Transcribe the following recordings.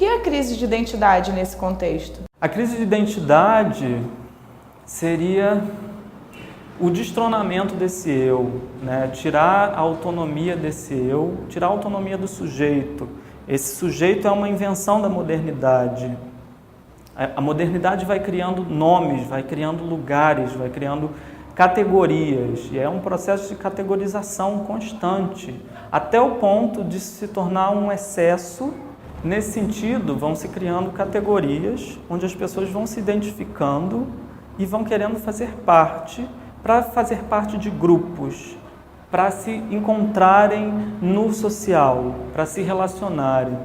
que é a crise de identidade nesse contexto? A crise de identidade seria o destronamento desse eu, né? Tirar a autonomia desse eu, tirar a autonomia do sujeito. Esse sujeito é uma invenção da modernidade. A modernidade vai criando nomes, vai criando lugares, vai criando categorias, e é um processo de categorização constante, até o ponto de se tornar um excesso. Nesse sentido, vão se criando categorias, onde as pessoas vão se identificando e vão querendo fazer parte, para fazer parte de grupos, para se encontrarem no social, para se relacionarem.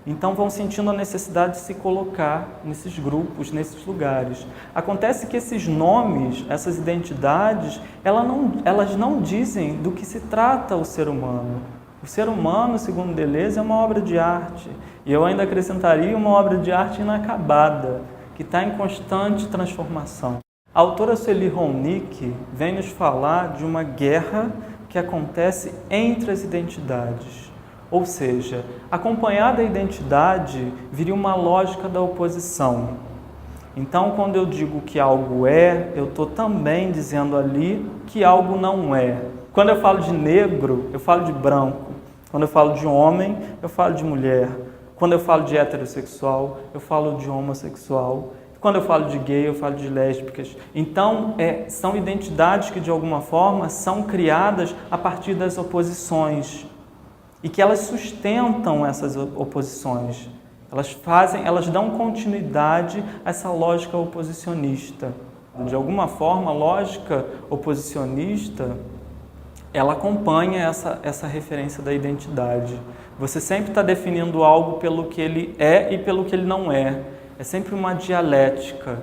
Então vão sentindo a necessidade de se colocar nesses grupos, nesses lugares. Acontece que esses nomes, essas identidades, elas não dizem do que se trata o ser humano. O ser humano, segundo Deleuze, é uma obra de arte. E eu ainda acrescentaria uma obra de arte inacabada, que está em constante transformação. A autora Sueli Ronick vem nos falar de uma guerra que acontece entre as identidades. Ou seja, acompanhada a identidade, viria uma lógica da oposição. Então, quando eu digo que algo é, eu estou também dizendo ali que algo não é. Quando eu falo de negro, eu falo de branco. Quando eu falo de homem, eu falo de mulher. Quando eu falo de heterossexual, eu falo de homossexual. Quando eu falo de gay, eu falo de lésbicas. Então, são identidades que, de alguma forma, são criadas a partir das oposições. E que elas sustentam essas oposições. Elas dão continuidade a essa lógica oposicionista. De alguma forma, a lógica oposicionista, ela acompanha essa referência da identidade. Você sempre está definindo algo pelo que ele é e pelo que ele não é. É sempre uma dialética.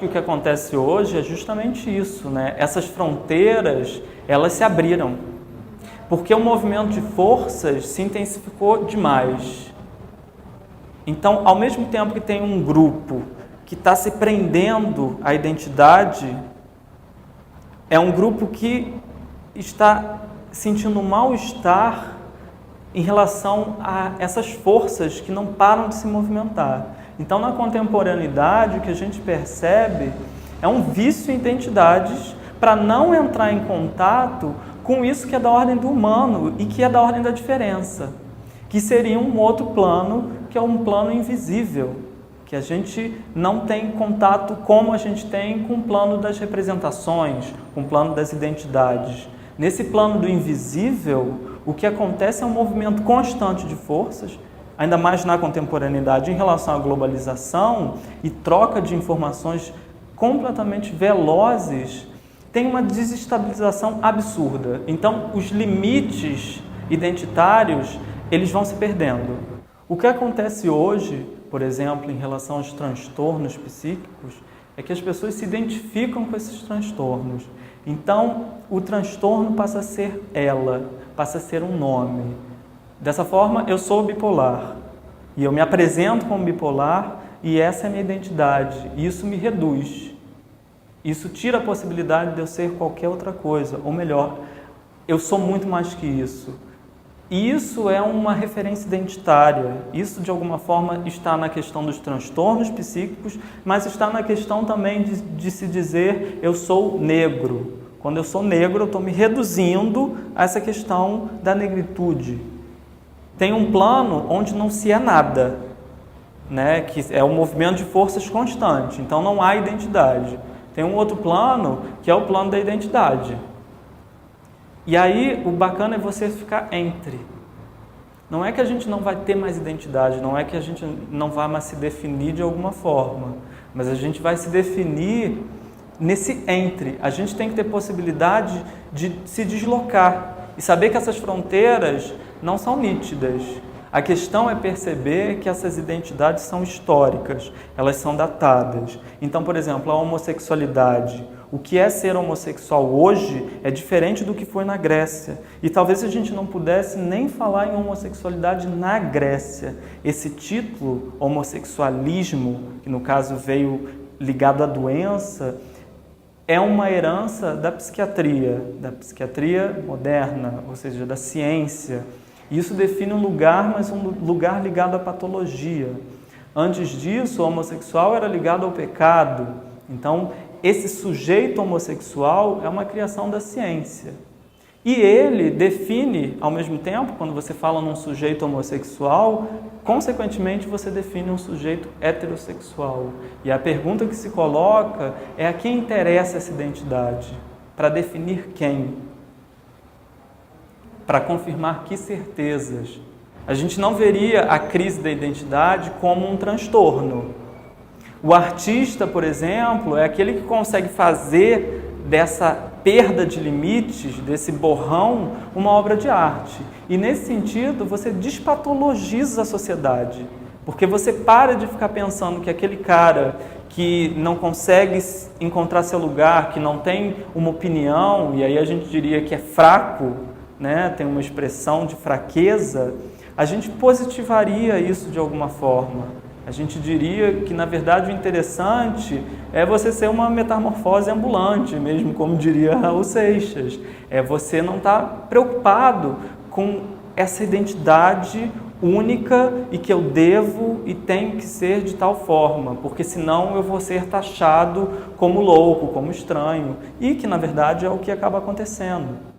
O que acontece hoje é justamente isso, né? Essas fronteiras, elas se abriram. Porque o movimento de forças se intensificou demais. Então, ao mesmo tempo que tem um grupo que está se prendendo à identidade, é um grupo que está sentindo mal-estar em relação a essas forças que não param de se movimentar. Então, na contemporaneidade, o que a gente percebe é um vício em identidades para não entrar em contato com isso que é da ordem do humano e que é da ordem da diferença, que seria um outro plano, que é um plano invisível, que a gente não tem contato como a gente tem com o plano das representações, com o plano das identidades. Nesse plano do invisível, o que acontece é um movimento constante de forças, ainda mais na contemporaneidade, em relação à globalização e troca de informações completamente velozes, tem uma desestabilização absurda. Então, os limites identitários, eles vão se perdendo. O que acontece hoje, por exemplo, em relação aos transtornos psíquicos, é que as pessoas se identificam com esses transtornos. Então, o transtorno passa a ser ela, passa a ser um nome. Dessa forma, eu sou bipolar. E eu me apresento como bipolar e essa é a minha identidade. E isso me reduz. Isso tira a possibilidade de eu ser qualquer outra coisa, ou melhor, eu sou muito mais que isso. E isso é uma referência identitária. Isso, de alguma forma, está na questão dos transtornos psíquicos, mas está na questão também de se dizer eu sou negro. Quando eu sou negro, eu estou me reduzindo a essa questão da negritude. Tem um plano onde não se é nada, né? Que é um movimento de forças constante, então não há identidade. Tem um outro plano, que é o plano da identidade. E aí, o bacana é você ficar entre. Não é que a gente não vai ter mais identidade, não é que a gente não vai mais se definir de alguma forma, mas a gente vai se definir nesse entre. A gente tem que ter possibilidade de se deslocar e saber que essas fronteiras não são nítidas. A questão é perceber que essas identidades são históricas, elas são datadas. Então, por exemplo, a homossexualidade. O que é ser homossexual hoje é diferente do que foi na Grécia. E talvez a gente não pudesse nem falar em homossexualidade na Grécia. Esse título, homossexualismo, que no caso veio ligado à doença, é uma herança da psiquiatria moderna, ou seja, da ciência. Isso define um lugar, mas um lugar ligado à patologia. Antes disso, o homossexual era ligado ao pecado. Então, esse sujeito homossexual é uma criação da ciência. E ele define, ao mesmo tempo, quando você fala num sujeito homossexual, consequentemente você define um sujeito heterossexual. E a pergunta que se coloca é a quem interessa essa identidade? Para definir quem? Para confirmar que certezas? A gente não veria a crise da identidade como um transtorno. O artista, por exemplo, é aquele que consegue fazer dessa perda de limites, desse borrão, uma obra de arte. E nesse sentido, você despatologiza a sociedade, porque você para de ficar pensando que aquele cara que não consegue encontrar seu lugar, que não tem uma opinião, e aí a gente diria que é fraco, né? Tem uma expressão de fraqueza, a gente positivaria isso de alguma forma. A gente diria que, na verdade, o interessante é você ser uma metamorfose ambulante, mesmo como diria Raul Seixas. É você não estar preocupado com essa identidade única e que eu devo e tenho que ser de tal forma, porque senão eu vou ser taxado como louco, como estranho, e que, na verdade, é o que acaba acontecendo.